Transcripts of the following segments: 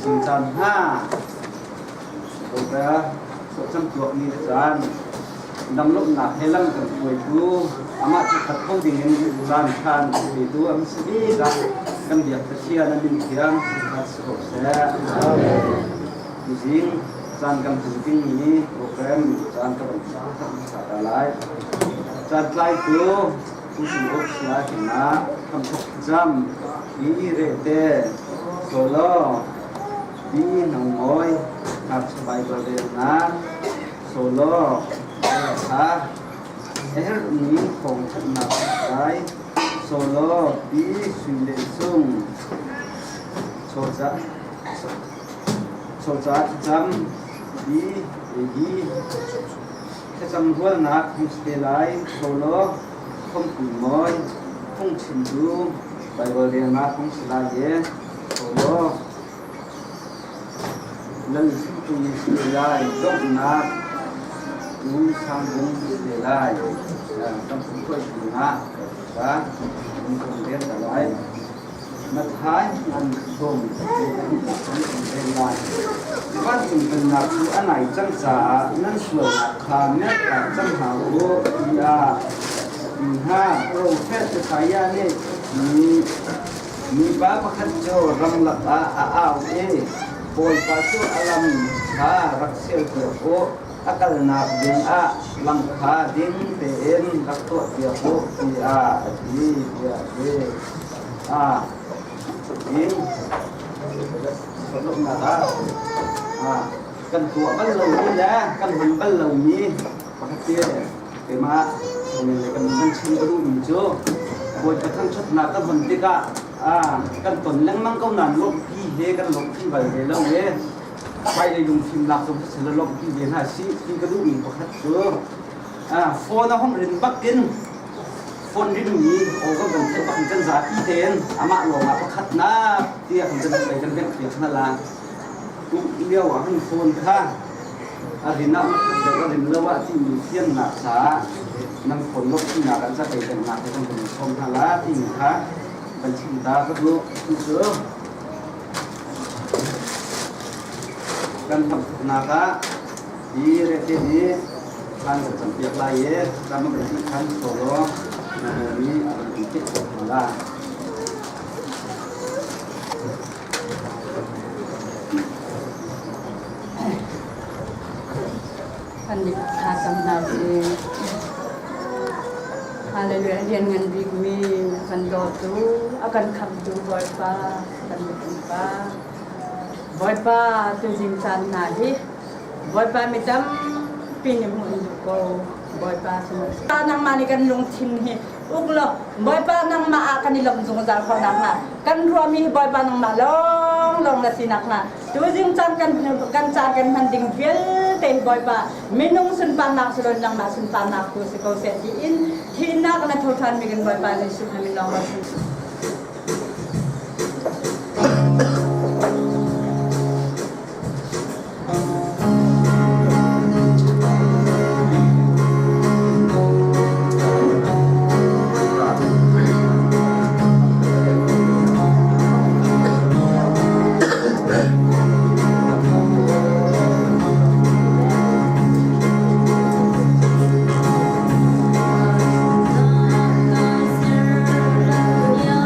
sinh tràn ha rồi ra số trăm chuột như tràn năm lúc nạp hay lăng cần tuổi tu amat thật không thì những tràn khan vì tu âm sĩ ra căn biệt tất chia nên bình thiang thật sự sẽ riêng tràn cầm thực kinhนี้program tràn cầm sát lại tràn lại tu tu sinh ốc lại na thâm Zam ý rete solo đi nông ngôi học bài bờ biển na solo ha er ni phong thắt nạp cái solo đi suy lệ sung so za Zam đi cái Zam hual nạp không stay lại solo không cùng ngôi không chìm du bài bờ biển na không stay lại solo lần tu đi lại dốc nát núi sang vùng để lại trong chúng tôi thì nát và chúng tôi biết là lại mặt thái ăn thùng để lại phát hiện cần là thứ ăn này chân giả nên sửa khả nhất là chân hảo của ha rồi phép cho thấy này mi ba phát cho răng lập ảo ấy Boy pasu alam ha raksel ko akal na din a lang kha din ten rakto dia ko ti a ti dia de a din sodok na a kan tua ban lâu ni la kan hun ban lâu ni pakati ke ma ni le kan ban chin ru ni jo boy ka thang chat na ta hun ti ka kan tuần lăng mang câu nàn lộng phi he kan lộng phi vậy để lâu he quay đây dùng phim lạc dùng sẽ là lộng phi đến hà sĩ phi cái đu mình có khách chưa phone nó không đến bắc kinh phone đi đúng gì ô có cần thấy bằng chân giá phi tiền mà lộ mà có khách na tia không chân phải chân biết việc là cũng liêu ở hàng phone ha thì năm để có đến lâu thì mình thiên nạp xá năm phone lúc khi nàoกันจะไปแต่งงานที่ต้องเป็นชมทางละที่หนึ่งค่ะบัญชีตาก็รู้เสือกันทำนาคาดีเรื่องนี้การจัดจำเปียกลายเย่การมาเป็นขั้นโซโล่นะนี่เป็นที่สุดละพันดิทากำนาเองHaleluya dian ngan bigmi kan dotu akan kamdu boy pa kan pa boy pa tu jing san na hi boy pa mitam pinim hun ko boy pa ta nang mani kan lung thin hi uklo boy pa nang ma akan ni lom zung zal ko nang na kan ruami boy pa nang ma long la sinak na tu jing san kan chan kan han ding vel te boy pa minung sun pa nak suron nang ma sun pa nak ko se ko se di in Hina kana thotan mi kan boy pa ni su hamin long ba Yeah.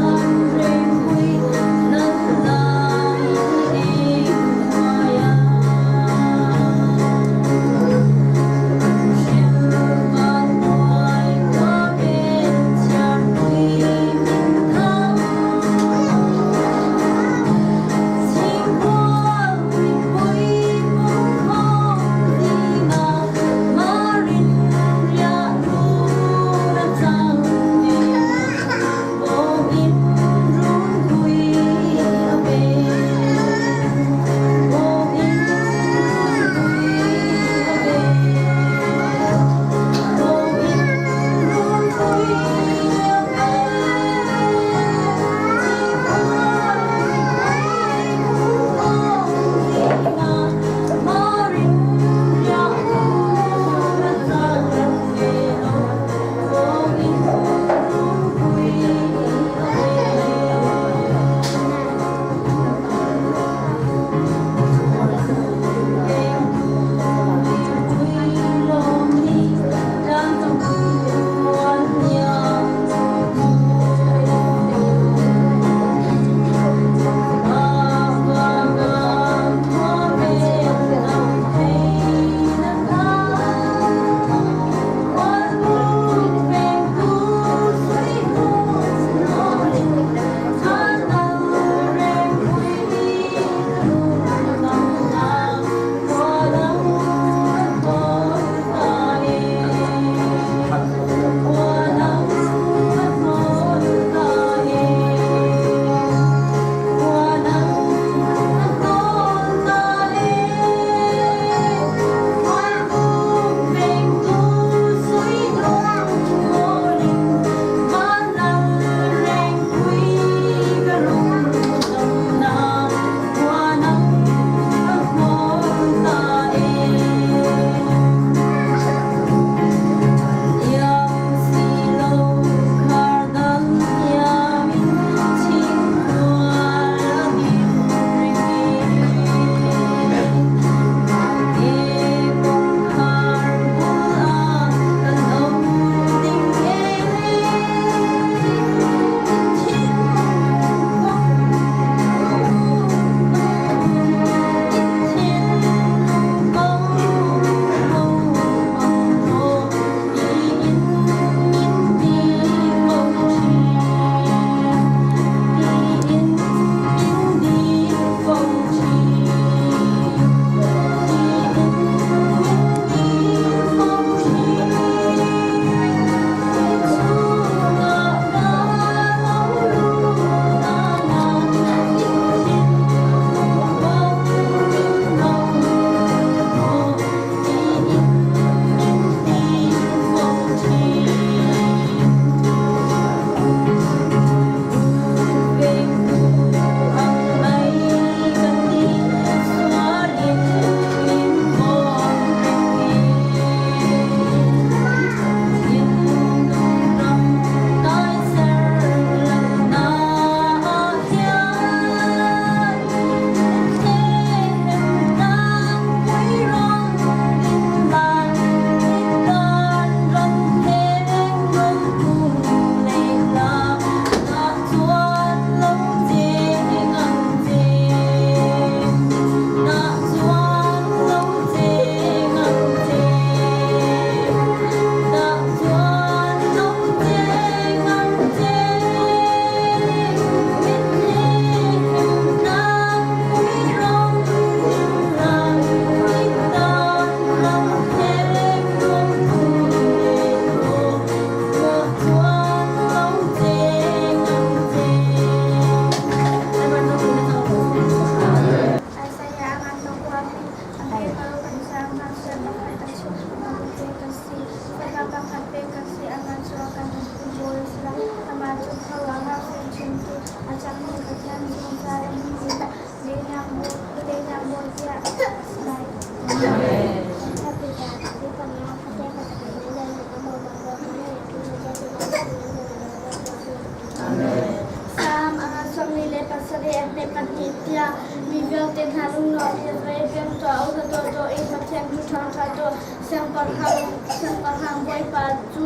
Sam som ni le pasare le panitia mi vel ten halung no le vem to au to e to tem tu thang tha to sang par hang boy pa chu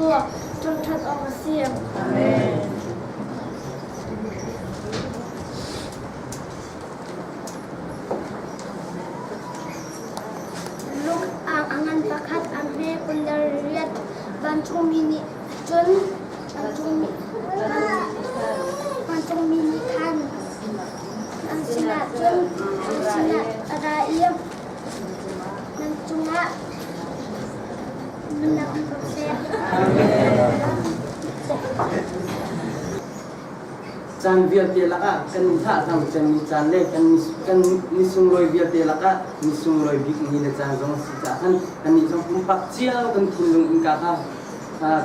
trong that ong siam amen luk angan pakhat amhe undar riat ban chung mini chun ban chung mini khan ang sina chun sina ada iya nang chunga nak proses chan viet te laka kan tha thang chan ni chan le kan ni sung loi viet te laka ni sung loi bik ni le chan jong si cha kan ni jong pum pak chiao kan thun lung in ka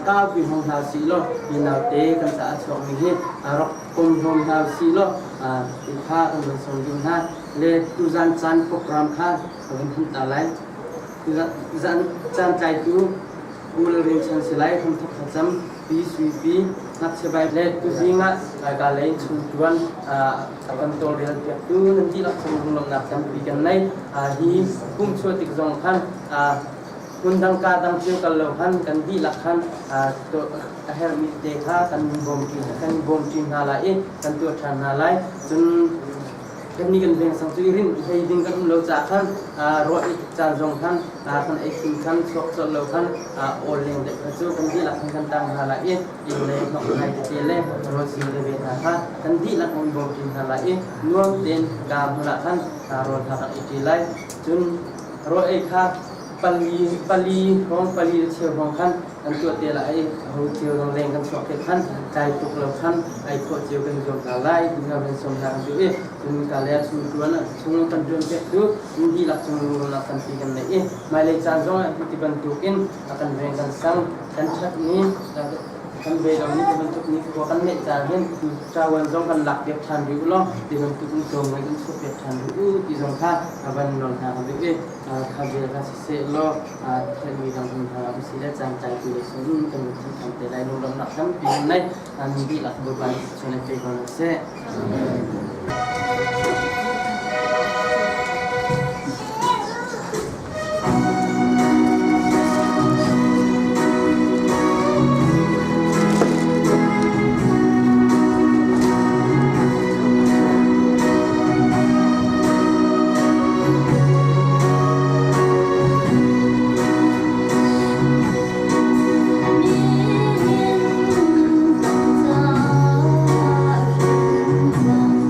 ka pi hong ha si lo pi na te kan sa chok ni he rok kom hong ha si lo ti kha kan song jung ha le tu jan chan program kha kan thun ta lai tu jan chan chai tu ul ring chan si lai thum thak cham pi sui pi nak sebai le tu zinga ka le chu tuan akan tol real tiap tu nanti lah sebelum nak kan bikin nai hi kum chu tik jong khan undang ka dang chiu kalau kan di lakhan to aher mi te kha kan bom tin hala e kan tu than hala chun kan ni kan beng sang chu rin hei ding kan lo cha khan ro ik cha jong khan kan ek tin khan sok sok lo khan ol leng de chu kan di lakhan kan tang hala e in le no hai te le ro si le be kha kan di lakhan bom tin hala e nuang den ga hula khan ro tha ka ti lai chun ro e kha pali hong pali chiu hong khan kan tu te la ai ho chiu rong leng kan sok ke khan kai tuk lo khan ai ko chiu kan jong ka lai dinga ben som ha ju e chung ka le chu tuan chung kan jong ke tu ni la chung la kan ti kan le e mai le chan jong ti ban tu in akan reng kan sang kan chat ni kan về đó ni kan tuk ni ko kan le cha hen cha wan jong kan lak dep than ju lo ti kan tuk ni jong ngai kan sok dep than ju ti jong kha aban non ha kan e kha je ka se lo then mi dang hun ha si le chang chai tu le sun kan ti kan te lai lo nak kam pi nai an di la bo ban chene pe kon se Hãy subscribe cho kênh Ghiền Mì Gõ để không bỏ lỡ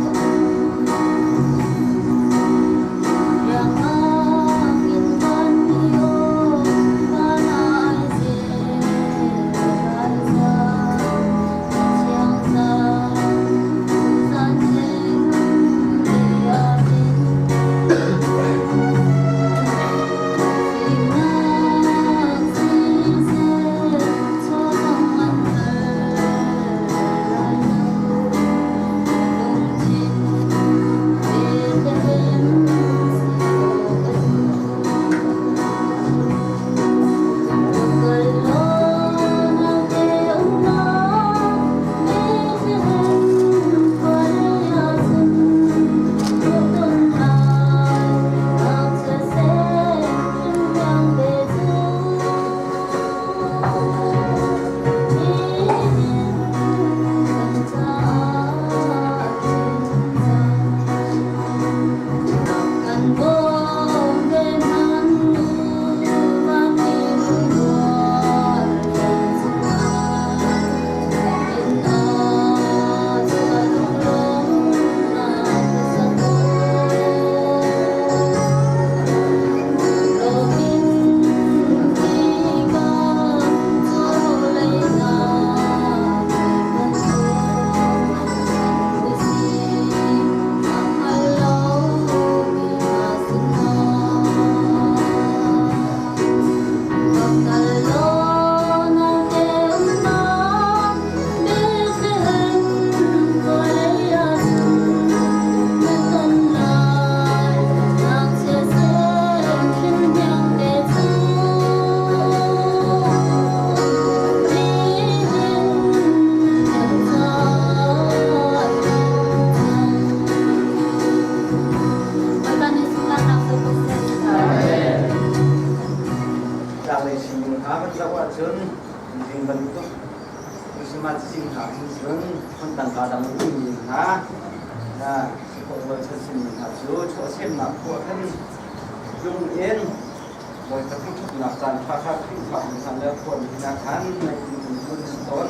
ซึ่งคนต่างกาดังอุ้งยิงฮะคนบริษัทสินค้าชูโชว์เช่นหนักพวกท่านยุ่งเอ็นโดยกระทั่งทุกหลักการค้าขึ้นฝั่งทางเลือกคนธนาคารในคุณต้น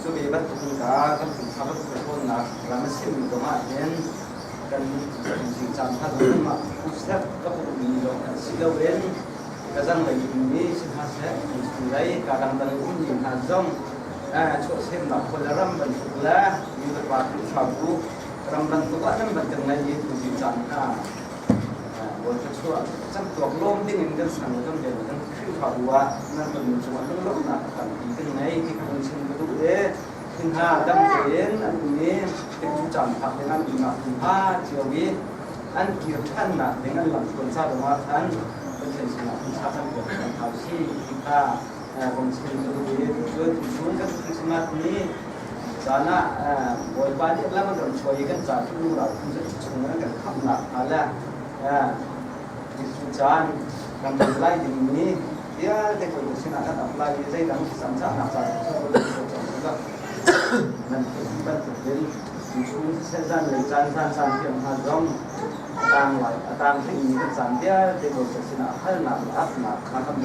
ช่วยบัตรทุนกาทั้งสินค้าทุกคนหนักและไม่สิ้นตัวมาเห็นกันสิ่งจำท่านรู้มาผู้เสพก็ผู้มีโลกสิเลเวนกระจังเลยนี้สินค้าเสพสิ่งใดการดังดังอุ้งยิงหาจงช่วยเช่นหนักคนละรำบรรทุกและมีบทบาทที่ชาวผู้รำบรรทุกว่านั่นบรรทุกในยิ่งสิ่งจำบนชั่วจำตัวลมที่เงินกันสั่งจำเดียวกันขึ้นข่าวว่านั่นเป็นส่วนลมหนักกันที่ไหนที่คุณชินกระดูกขึ้นห้าดังเห็นอันนี้เป็นจุดจำผักในนั้นอีกหนักถึงห้าเจียววิอันเกี่ยวท่านหนักในนั้นหลังคนทราบว่าท่านเป็นเช่นสนับทราบท่านเกิดเป็นข่าวที่ที่ห้าคนชินกระดูกเกิดถึงช่วงกันถึงสมัยนี้จานะบอยปานี่แล้วมันก็ช่วยกันจากที่เราคุณจะช่วยกันขับหนักอะไรdi sujan dan mulai di ini dia teknologi akan apply dari dalam samsa nafsa juga dan kita terjadi musuh sesan lejan san yang hazam tang ini kan dia teknologi akan nak akan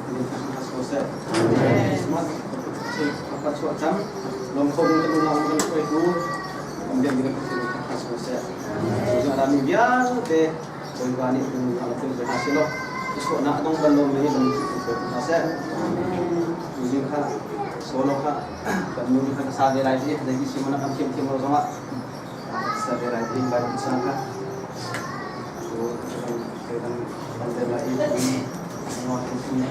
ini Pusat Kepong. Semua apa cuaca, longkong itu longkong itu, kemudian kita Pusat Kepong. Jadi ada biar deh, bagaimana itu kalau pun berhasil loh. Terus nak dong belum ini belum Pusat. Jadi kan solo kan, kemudian kan sahaja lagi, jadi semua nak kim orang sama. Sahaja lagi baru disangka. Kita pandai lagi semua itu.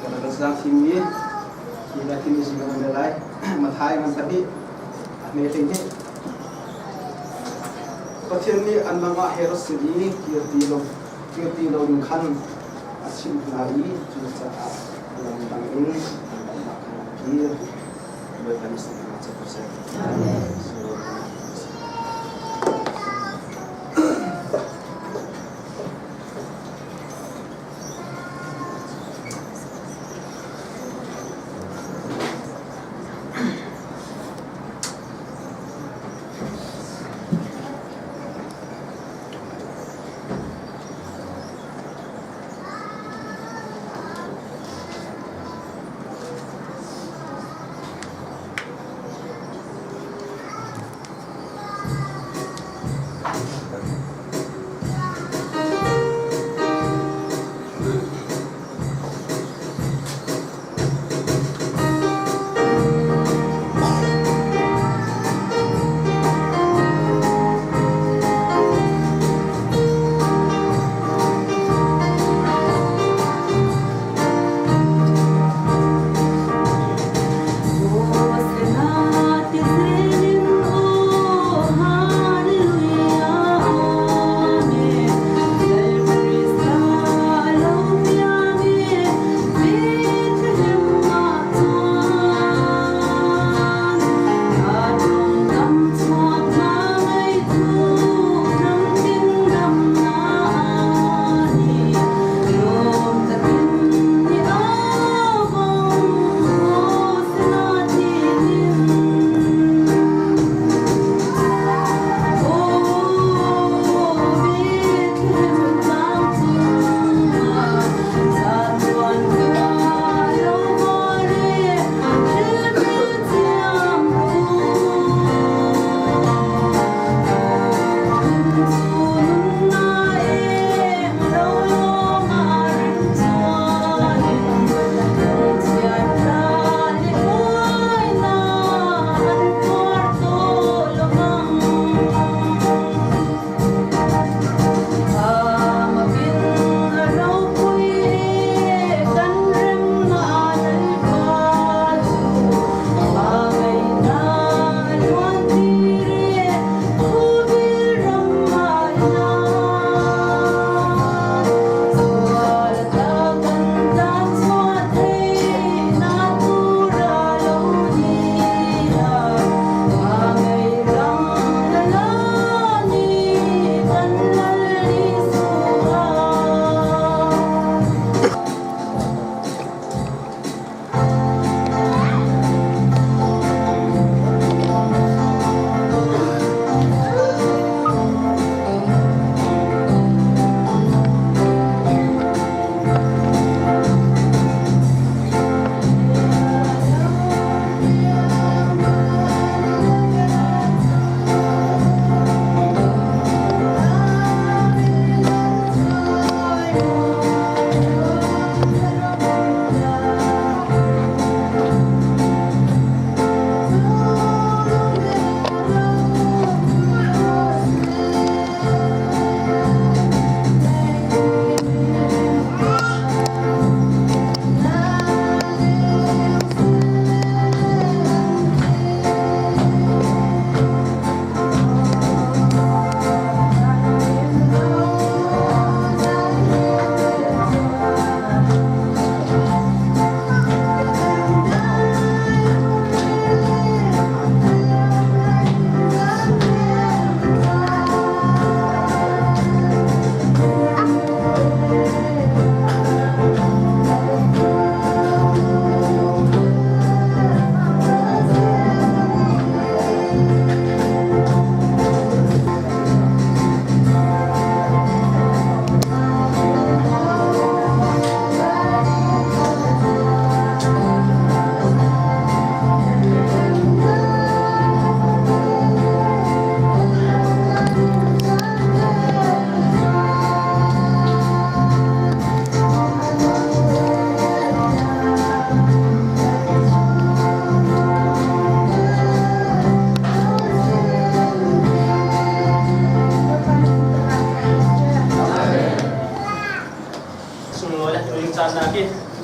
Kalau sedang sini, kita kini sudah mulai matai tadi, meeting ni. Pasien ni anda ngah harus sini kirti lo kan asyik lari juga dalam tangin kir berkali setengah persen.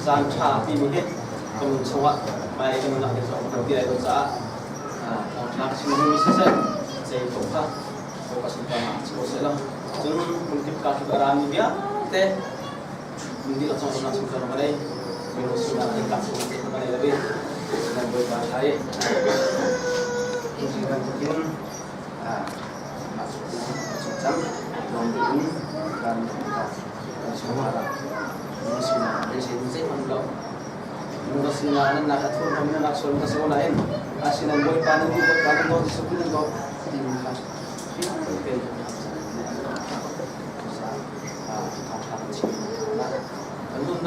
zan cha pi mi he kamun chawat mai kamun nak so ko ti ai do sa thong thak sin mi se sei to kha ko ka sin pa ma ko se la jung mun tip ka ki ara mi bia te mun di la chong na chung ma dai mi ro su na te ka su te ma dai la be nan boy ba thai ini kan mungkin masuk macam Dongtu dan semua lah. Ini semua dari sini mandau. Mungkin singanan nak atur kami nak soal kasih lain. Asinan boy panen di boy panen kau disuruh kau tinggal. Oke.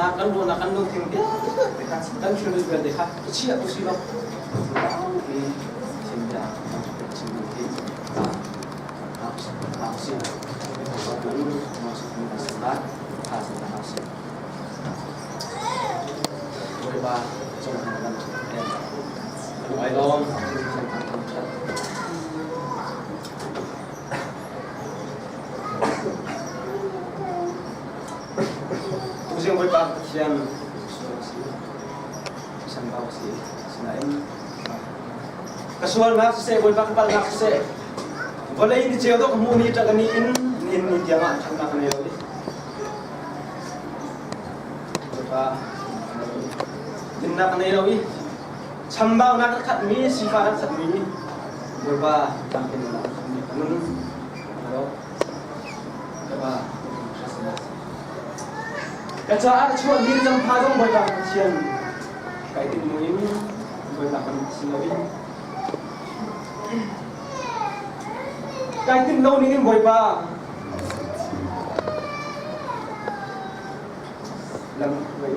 Kan lu tinggi. Kan sudah berdekat. Kecil aku sih loh. Kasual nak se boy pak nak se boleh ini jauh tu kamu ni tak ni in dia mak nak ni lagi apa in nak ni lagi sambal nak kat mi sifat kat mi berapa tampil nak ni kamu apa kerja ada cuma diri jam pagi boy pak siang kaitin muhim boy pak sinawi cái tin lâu nên bồi ba làm vậy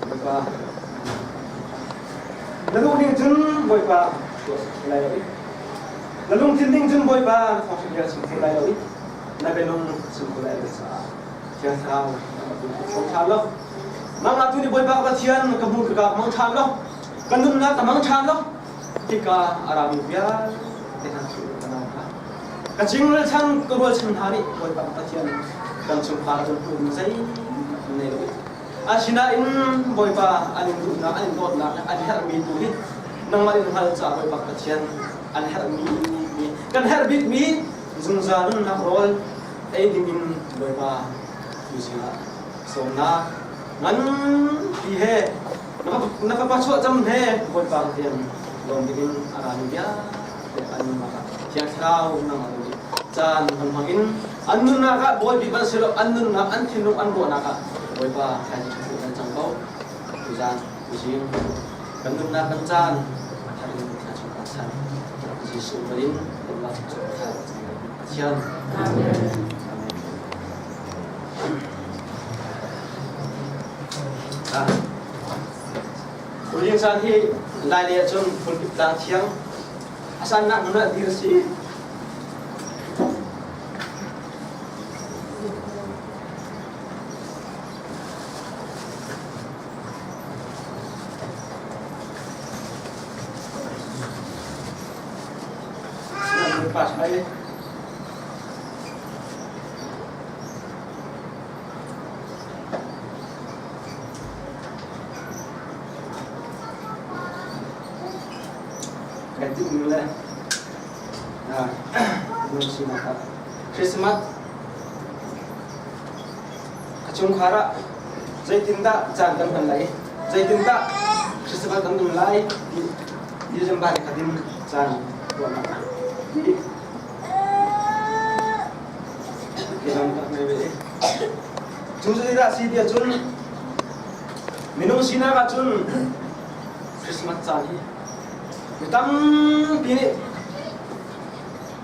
bồi ba là lúc đi chân bồi ba lại rồi là lúc tin tin chân bồi ba không phải là sự lại rồi là bên ông sự lại rồi sao chưa sao không sao đâu mang là tôi đi bồi ba cái thiên cái bùn cái mang tham đâu cái nung là cái mang tham đâu thì cả Arabia cái chính là chăng cái đôi chân thari đôi bạn ta chuyện cần chụp phá cho cùng giấy này rồi xin in bồi ba anh đúng là anh tốt là anh hết mình tuổi nâng mai hai trả đôi bạn ta chuyện anh hết mình cần hết biết mi dùng ra nó nằm rồi ấy thì mình đôi ba như thế nào xong na ngắn thì he nó phải bắt chuột chăm he bồi ba tiền lòng thì mình Arabia anh mà siang sao nang chan hangin annun naka boy bi ban selo annun na an thinung an bo naka boy pa khai chu kan changbau tujan ujing kannun na kan chan tharin ka chu ka chan ji su barin Allah chu ka chian amen ujing san hi lai le chun phun kip ta thiang asan nak mana diri si lepas air ganti mula Christmas kacung khara zai tinda jan kan kan lai zai tinda Christmas kan dum lai di jembari kadim jan buat maka kiram tak mebe jun tidak si dia jun minum sina ka jun Christmas jan hitam bini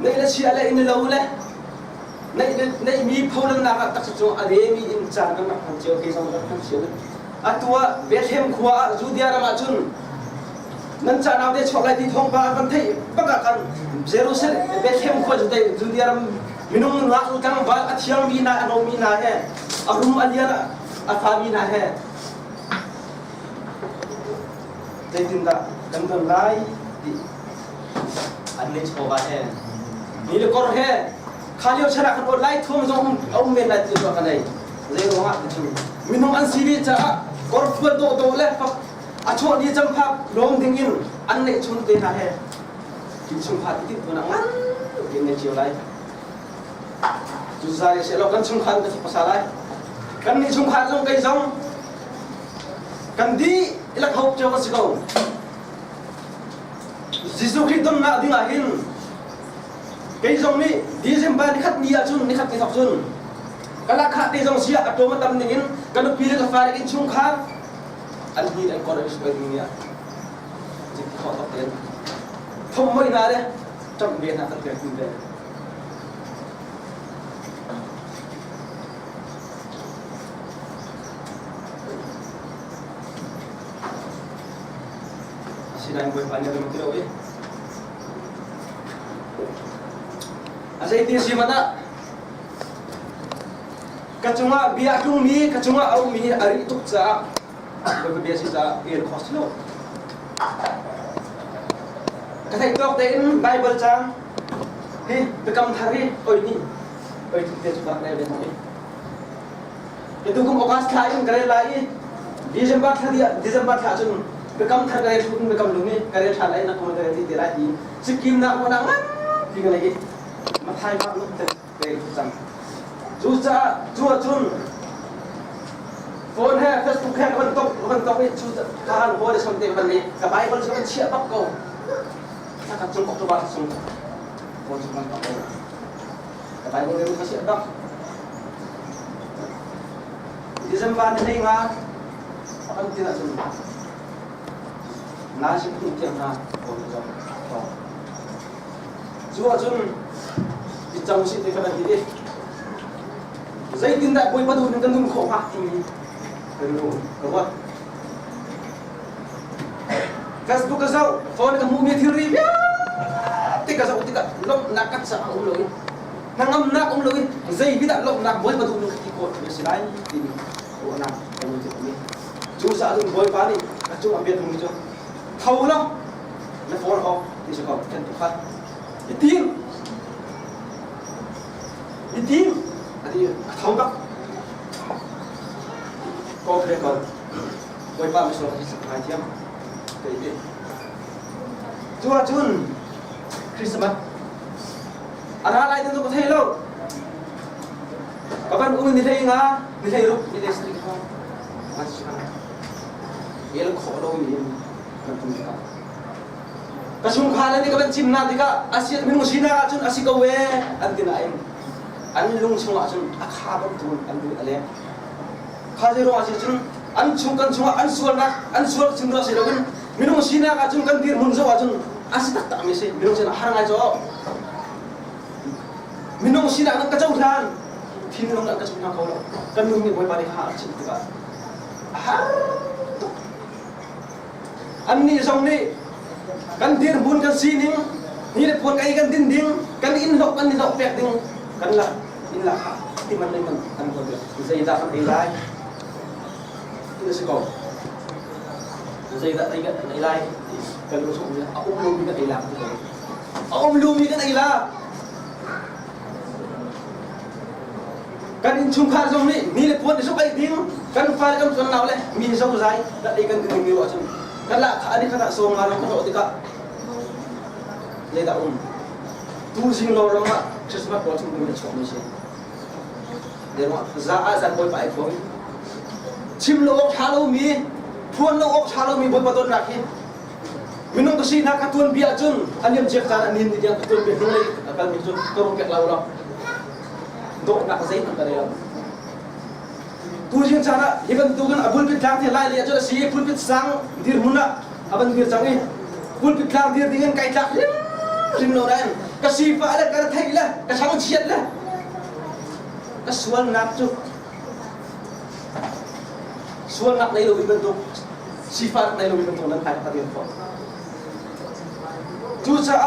nay là chia lại in lâu lên nay mi phâu lên nào các chỗ ở đây mi in tràn các mặt hàng chiều khi xong các hàng chiều à tua biết thêm khóa du dia làm chun nên tràn nào để chọn lại thì thông qua vẫn thấy bất cả cần zero set biết thêm khóa đây du dia làm minum lạc căng vào à thiang mi na ano mi na he à rum alia à pha mi na he đây tin đã đâm đâm lại thì anh lấy cho bạn heนี่เลยก็แค่ข้าเลี้ยวชนะกันอดไล่ทุ่มจงเอาเงินอะไรตัวกันเลย dây nó ngắt thì mình không ăn xí đi chả có vượt độ lên à chỗ đi chăm pháp rong tiếng in ăn này chun tên là hè thì chung phạt tiếp tục nặng lắm cái này chiều lại chú ra sẽ lo căn chung phạt cái gì lại căn này chung phạt trong cây rong căn đi là học cho con sĩ cầu Jesus Christ na đi ngài hin cây rong đi xem ba đi khát nia chun đi khát cái học chun cái là khát đi rong xia cái chỗ mà tâm tiếng in cái nó phi cái pha cái chung khát anh đi anh có được sự bình yên chỉ khó tập tiền không mấy nào đấy trong miền hạ tập tiền kinh tế xin anh quên bạn nhớ được một cái đâu ấy anh sẽ tiền gì mà ta cái chúng ta bia chung mi cái chúng ta ông mi ở đây tục ra bởi vì bây giờ tiền khó xíu cái thầy tôi đến Bible trang đi tôi cầm thằng đi ôi đi ôi tiền chúng ta đây bên này cái tôi cũng có cái slide cái lại December thà chun tôi cầm thằng cái tôi cũng cầm luôn đi cái thà lại nó cũng cái gì lại đi skim nào cũng đang thì cái này mà thay phát lúc cái rằng chú cha chua chun phone hai Facebook hai con tóc ấy chú ta ngồi để xem tiền vấn đề cả bài vẫn sẽ chia bắp cầu ta cần trong cuộc bạn xong phone chúng ta tóc cả bài vẫn sẽ chia bắp đi xem van thế này mà ăn tiền là chun ná sẽ không tiền ha còn rồi chú chun đi trong sự thì phải đi dây tin đại bôi bắt đầu những cơn khổ hạt thì đúng không? Facebook cái sao, phone cái mua miếng theory nhá, tích cái sao tích cái lộng nát cắt sạo cũng lỗi, năng âm nát cũng lỗi, dây biết đại lộng nát với bắt đầu những cái cột cái gì đấy thì bộ nào cái gì vậy? Chú sợ dùng với phá đi, chú làm việc đúng chưa? Thâu lắm, nó phone không thì sẽ còn chân phát, đi tim thì thâu đó có thể còn quay ba mươi số hai tiếng cái gì chúa chun Christmas anh ha lại tôi có thấy đâu các bạn cũng nhìn thấy ngã nhìn thấy lúc nhìn thấy gì không anh chỉ nói ये लोग खोलो ये kan tum ka kasung khala ni ka ban chim na tika asiat min musina chun asika we antina em an lung chunga chun akha ban tun an du ale khajero asi chun an chung kan chunga an sual chimra se logun min musina ka chun kan dir mun zo chun asitak ta mi se min chuna harangai jo min musina kan ka chau than thin long ka chuna kholo kan lung ni boy bari ha chim tika har anh ni song ni kan dir bun kan sining ni le pon kai kan din ding kan in hok kan ni hok pek ding kan la in la ti man nei kan ko de zai da kan dei lai ni se ko zai da dei kan dei lai kan lu sung ni lu mi kan dei la lu mi kan dei la kan in chung kha song ni le pon ni so kai ding kan fa kan son naw le mi so zai da dei kan ding mi wa chung kan la khani khana so ngalong ko tika le da tu jing lo ronga Christmas ko chung ni chom ni se de ro za a zan boy pai ko chim lo ok thalo mi phun lo ok thalo mi boy paton rakhi minung to si na ka tun bia chun aniam jek tan anin ni dia tun bi ngai akal mi chun to ro kek law lo do na ka zai ta re tu jing chana even tu kan abul pit lang the lai le jo si pul pit sang dir muna aban dir changi pul pit lang dir dingen kai tak rim no ran ka si fa la ka thai la ka sang chiat la ka sual nak chu sual nak nei lo bi bentuk si fa nei lo bi bentuk nan kai ka dir ko tu cha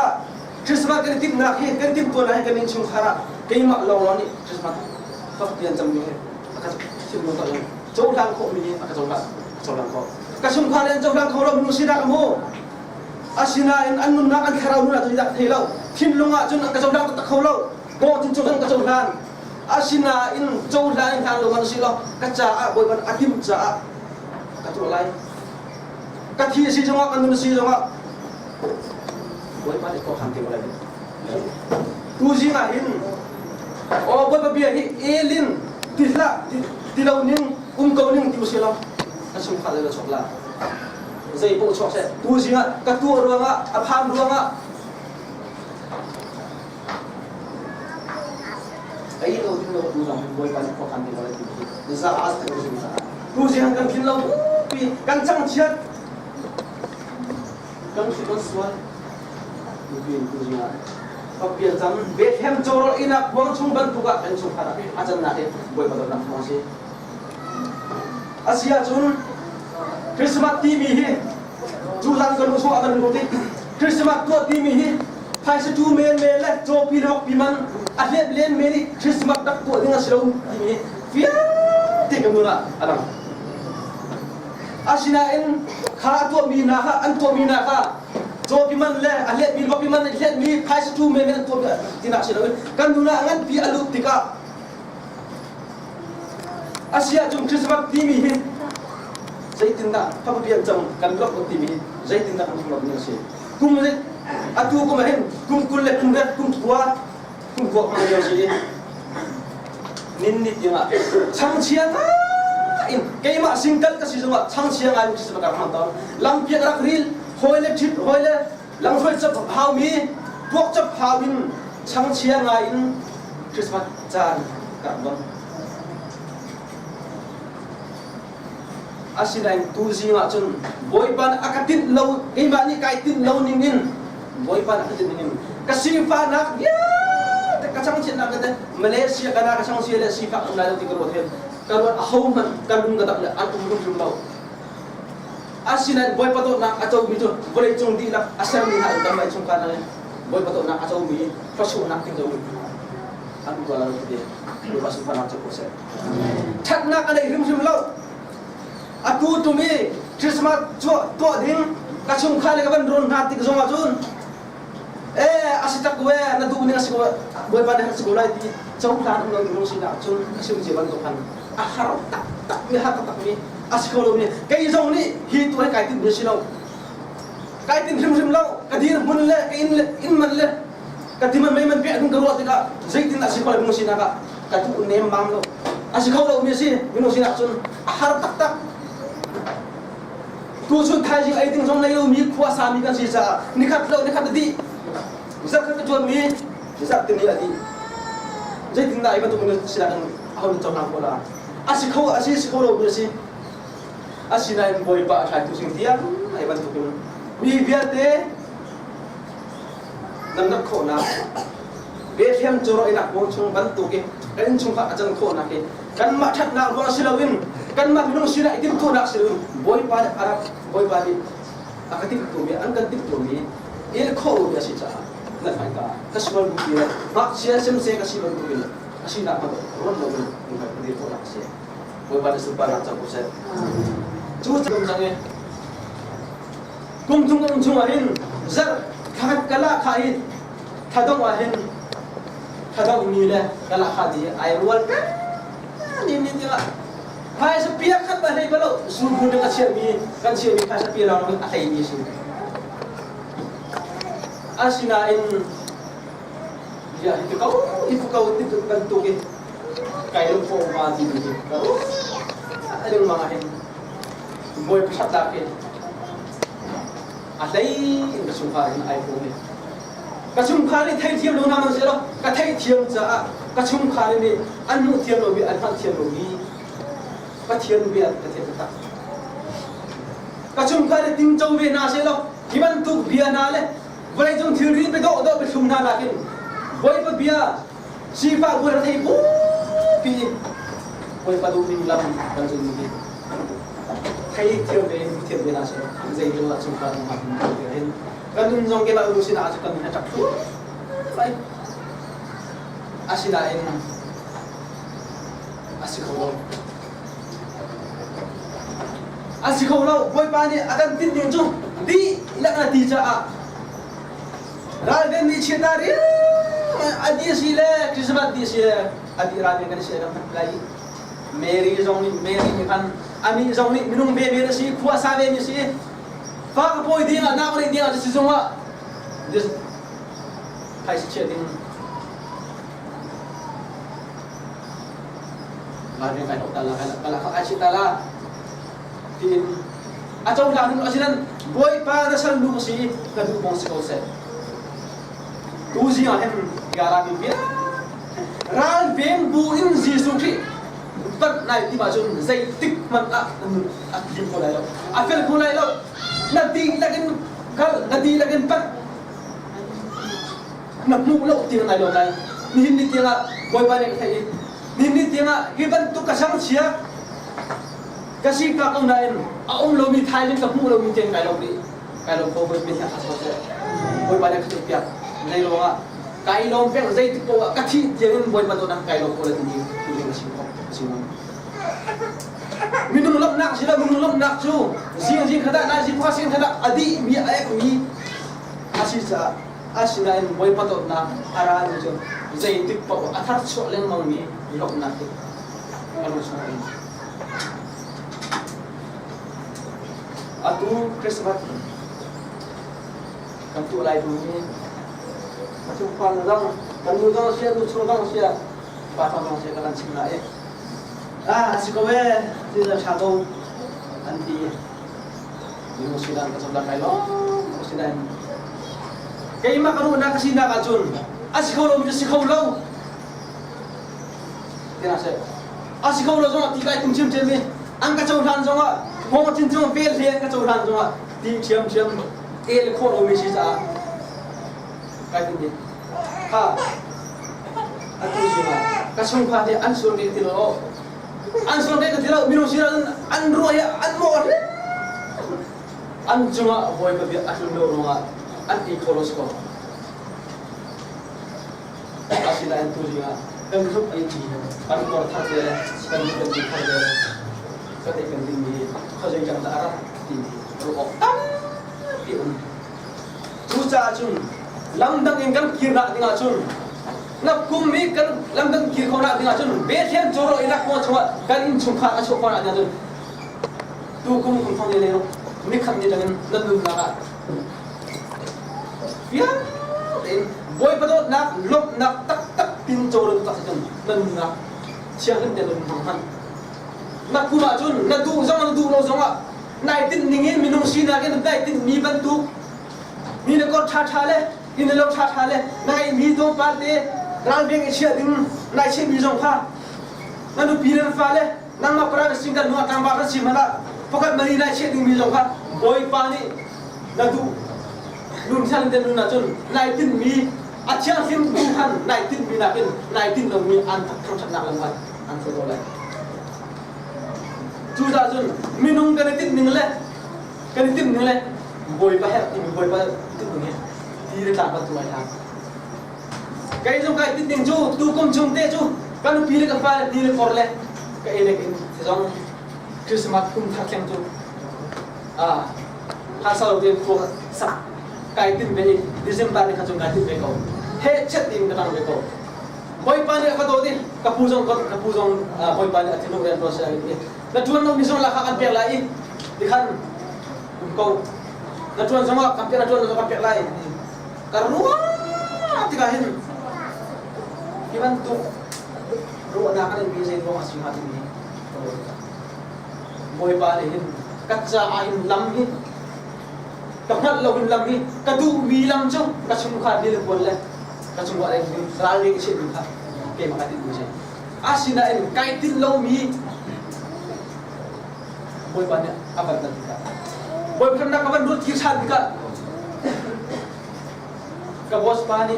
Christmas kan tim nak he kan tim to na he kan in chung khara kai ma lo lo ni Christmas fa tian cham ni ka chim lo ta lo châu lang ko mi ka châu lang ko ka sum kha len châu lang ko lo mu sina ka mo asina in annun na kan kharau na tu dak thelo thin lunga chun ka châu lang ta khau lo ko tin chu kan ka châu lang asina in châu la in thang lo man si lo ka cha a boi ban akim cha ka tu lai ka thi si jonga kan nu si jonga boi ban ko kham ti lai tu ji nga hin o boi ba bia hi elin tisla tilau ning ko ning ti si lo asum kha le chok la zai po chok se tu ji nga ka tu ruanga a pham ruanga ai đâu thì đâu tu rằng bôi ban khó khăn thì gọi là gì ra ác thì gì ra tu gì hàng cần khiến lâu vì cần trăng chiết cần sự con suy tu gì à học biệt rằng biết thêm cho rồi ina quang chung ban tu cả bên chung khara ajan na thế bôi ban làm không gì Asia chun Christmas ti mi hi chu lang kan so akan roti Christmas tu ti mi hi phai se tu men le cho pi lok pi man atlet len meri Christmas dak tu dengan slow ini fia tiga mula adam asina in kha tu mi na kha an tu mi na kha cho pi man le atlet pi lok pi man atlet mi phai se tu men tu tina slow kan mula ngan pi alu tika asia jum Christmas ti mi hi zaitin da pa pian jam kan lok ti mi zaitin da kan lok ni si kum le atu kum hen kum kul le kum ret kum tua kum ko ma yo si nin nit yang chang chiang in ke ma single ka si zuma chang chiang ai si ka ma ta lam pia rak ril hoile thit hoile lang phoi chap hau mi tuak chap hau in chang chiang ai in Christmas chan ka don asinai tu zinga chun boy pan akatin lo ke ma ni kai tin lo ning in boy pan akatin ning kasi fa nak ya kacang cina kata Malaysia kana kacang cina sifat anda di kerot hem karuan ahauman kalung kata anda antum belum tahu asinan boy patok nak acau bijo boleh cung di nak asal ni nak tambah cung kana boy patok nak acau bi pasu nak tinggal aku kalau dia boy pasu nak acau proses chat nak ada rim lau aku tu mi Christmas tu ding kacung kali kapan drone hati ke zonga jun asitak gue na tu ni asiko boy pada sekolah di jauh kan ngomong ngomong sih nak cun asiko jalan Tuhan harap tak mi harap tak mi asiko lo ni kai jong ni hi tu kai tin besi lo kai tin rim lo kadir mun le kai in man le katiman mai man pe adung garot ka zaitin asiko lo ngomong sih nak ka tu nem mam lo asiko lo mi sih ngomong sih nak cun harap tak tu cun thai jing ai ting jong lai lo mi kuasa mi kan sih sa ni khat di zakat tuan mi zakat ni adi jadi tindak ibu tu mungkin silakan awal jangan pola asyik lo bersih asyik boy pak saya tu sing dia ibu tu pun mi biar deh nampak kau nak BFM jorok enak bocong bantu ke kan cuma ajan kau nak ke kan macam nak buang silawin kan mak minum sila itu tu nak silawin boy pak Arab boy pak ni akatik tu mi angkat tu mi ini kau biasa saja nak mereka kasihan bukti mak sia semse kasihan bukti kasih nak apa orang mau bukan dia pun kasih boleh pada serupa nak campur set cuba misalnya kumtung ahin zar kahat kala kahit kadang ahin kadang nila kala khadi air wal ni dia hai sepiak kat balai balau suruh dengan siami kan siami kan sepiak orang atai ni sini asinain ya itu kau itu tentu ke kayu formasi itu kau ada yang mengahin boy pusat ke alai kesungkaran iPhone kesungkaran thai tiam lo nama selo kathai tiam ja kesungkaran ni anu tiam lo bi anhan tiam lo bi kathian bi kathian tak kesungkaran ting jauh bi na selo kiban tu biana le boleh jom theory pe do bersum na lakin boy pa biya sifa boy rathai bu pi boy pa do ning lam kan jom ni kai theory na se zai lo la sum kan ma hin kan dun jong ke ba urusin a kan na tak tu bai asina in asikolo boy pa ni akan tin ding jong di ilak na ti ja Raden ni cedari, adi sila, Christmas di sila. adi rani kan siya kan lagi Mary zong ni kan ani zong ni minung bebe si kuah sabe ni si fa ka poi dia na ko dia si zong wa this kai si chia ding mari kai dok tala kala ka achi tala tin atau lang ni asinan boy pa na san lu si ka du bong si ko se tu ji a hem gara bi bia ral vem bu in jisu ki bắt này thì mà dùng dây tích mặt kim cô này đâu phê cô này đâu là đi là cái bắt nằm mũ lậu tiếng này đâu này nhìn đi tiếng à bồi bài này thấy nhìn đi tiếng à cái bắt tụt cả sáng chia cái gì cả ông này ông lâu mi thay lên cái mũ lâu mi tiếng cái lâu đi cái lâu cô bên nhà sao thế bồi bài này cái tiếng này lâu à cái lâu phê dây tích cô cái gì tiếng bồi bài tôi đang cái lâu cô là tiếng gì minum lom nak sila minum lom nak chu jing khada na jing phasin khada adi mi ai ko mi asisa asina en boy patot na ara ni chu zai tik pa athar cho leng mong mi lom na ti alo so ni atu Christmas kan tu lai tu ni macam pan dong kan nu dong sia tu chu dong sia pa pa dong sia kan sing na si kowe tidak satu nanti di musidan kesebelah kailo musidan kay makaroon na kasi nakajun asikaw lo misikaw lo tinase asikaw lo zonga tikai tum chim chim ang kachauhan zonga mo tin chung pel the kachauhan zonga ti chim chim el kho lo misisa kai tin ha atu jima kasung kha de ansur de tilo ansur de tilo minum siran an roya an mor an junga boy ka bi asul no ronga an ti kholos ko asila en tu jinga kan rup ai ti kan kor tha de kan ti kha de ka te kan ti ni khajai jang da ara ti ro ok tam ti tu cha chun lam dang in kan kira dinga chun nak kumi kan lam dang kir khona dinga chun be them joro ina ko chwa kan in chung kha a chok khona dinga chun tu kum kum thong le ro ni kham ni dangan nan nu na ka ya boy padot nak lop nak tak tak tin joro ta chun nan na chiang kan de nun han nak kuma chun na du zong na du lo zong a nai tin ningin minung sina ke nai tin ni ban tu ni na ko tha tha le in lo tha tha le nai mi do pa de ral beng chia ding nai che mi zong kha na nu pi ren fa le nang ma pra singal nu atang ba ka si mala pokat mari nai che ding mi zong kha boy pa ni na du nun sang de nun na chun nai tin mi a chiang sim du han nai tin mi na ken nai tin lo mi an thak thak na lam ban an so lo lai chu da chun minung kan tin ning le kan tin ning le boy pa he boy pa tin ning ti re ta pa tu ai tha cái trong cái tin chu tu công chung te chu kan pi le kan pa ti le for le cái ele cái trong Christmas kum thak yang chu ha sao de ko sa cái tin về December ni kachung cái tin về ko he chet tin ka tang về ko boy pa ni ka do di ka pu jong boy pa ni atinu ren ro sa ni na tuan no mi song la ka kan pe lai di khan ko na tuan sama ka pe na tuan ka pe lai karua ti ka hin iban tu ro na kan bi sei ro asim hat ni boy pa ni hin kat sa ain lam hi ka nat lo hin lam hi ka du mi lam chu ka chung kha ni le bol le ka chung wa le ral le che ni kha ke ma ka ti bu sei asina en kai tin lo mi boy pa ni abat na ka boy pa na ka ban rut ki chan ka ka bos pa ni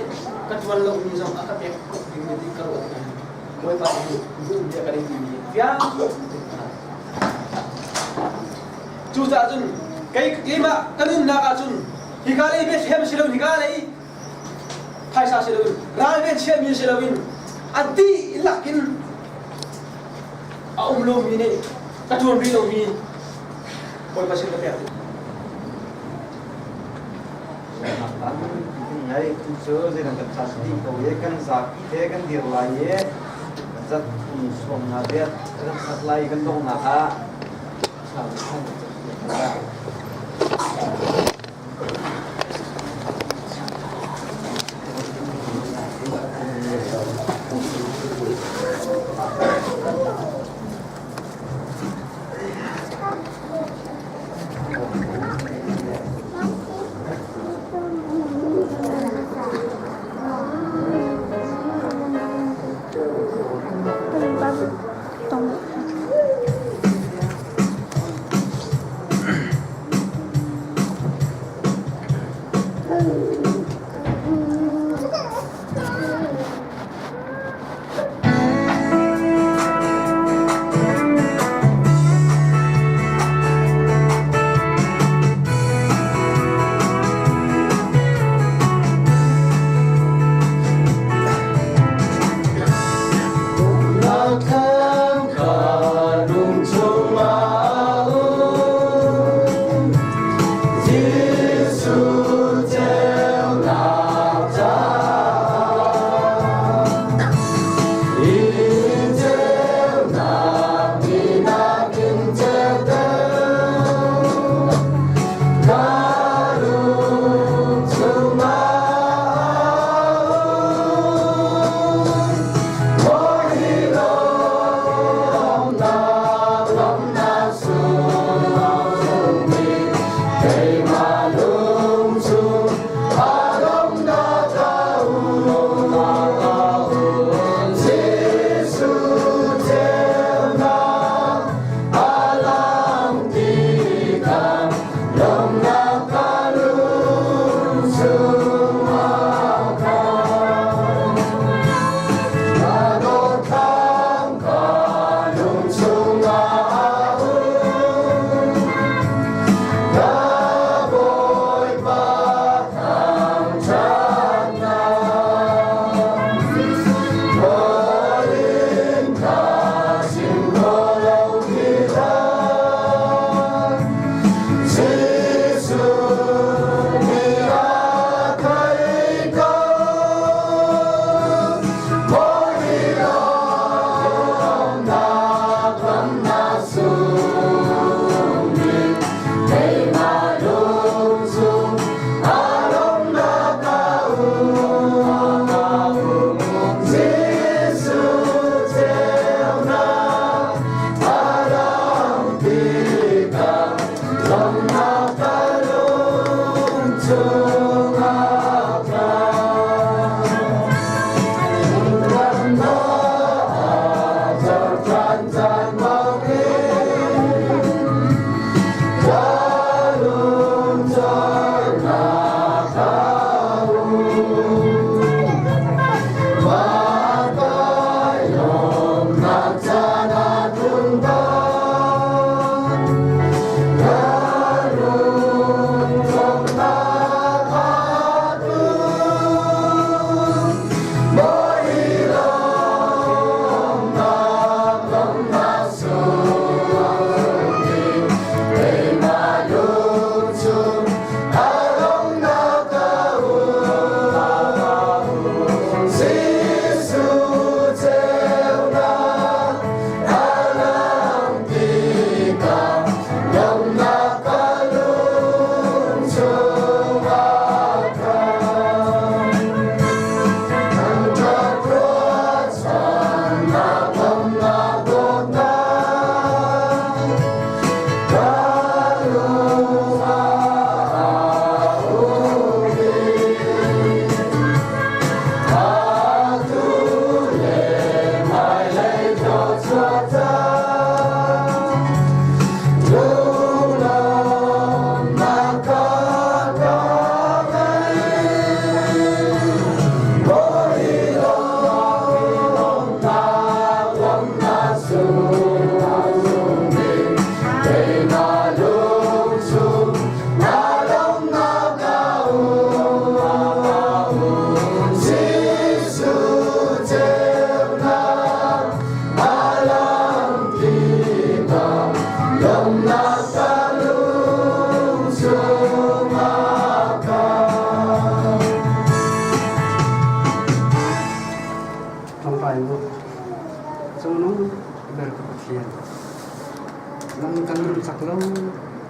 ka tuan lo mi jong aka pe ko ding ni ka ro ka boy pa ni du dia ka ding ni ya chu ta chun kai lima kanun na ka chun hikalai be hem silo hikalai khai sa silo ral be che mi silo win ati lakin a lo mi ni ka tuan ri lo mi boy pa sin ka pe nhảy chung sơ rồi làm tập sát đi cầu ye kan zaki thế kan dir lai ye rất xuống là biết rất thật lây cái đông là khá sao không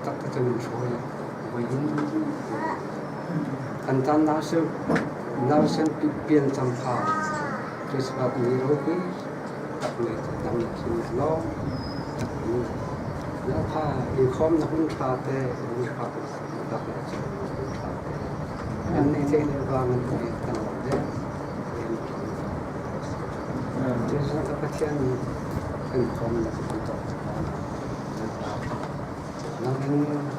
tất cả những số với những anh ta nào xem pian chăm phá cái sự này rồi cái tập luyện năng lực sinh lo nó pha đi khom nó không pha thế không pha tập luyện anh này thế này vàng anh phải cần đấy chứ sao các bạn anh khom là không tốt nó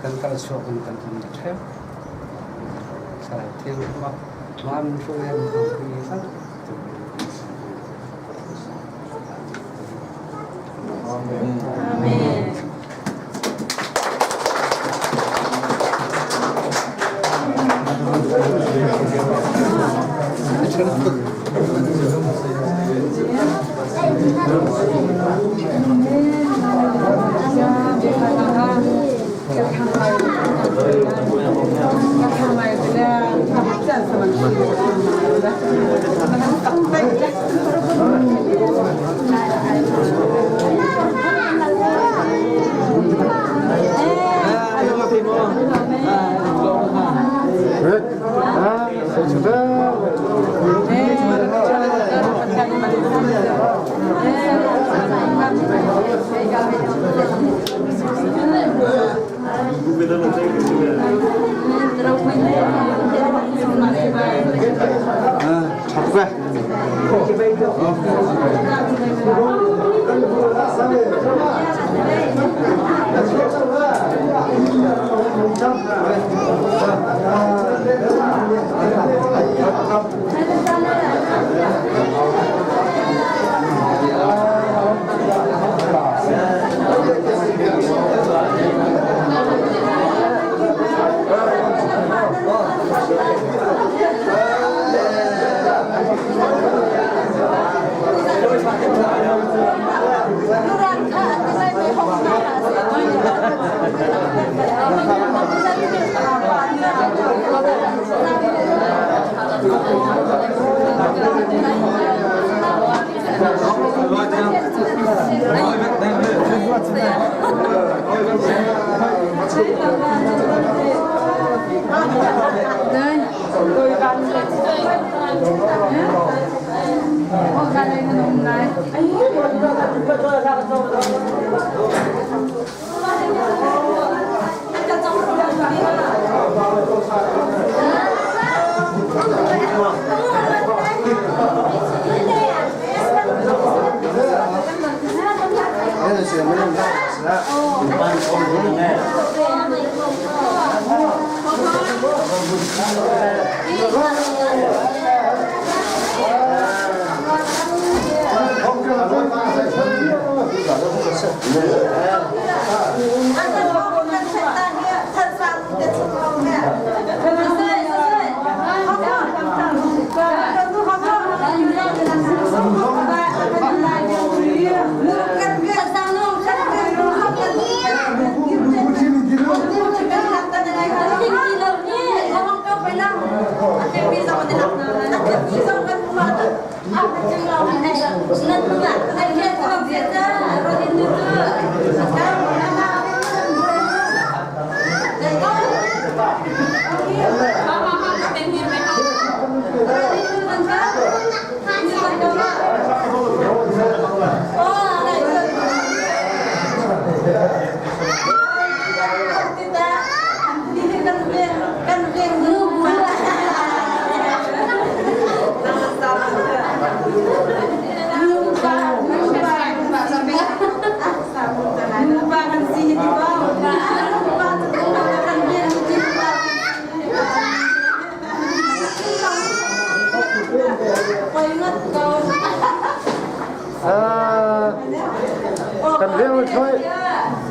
cần cần số cần cần theo sai theo mà mình số em không đi sát Amen.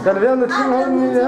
Cần riêng là chim hơn như thế.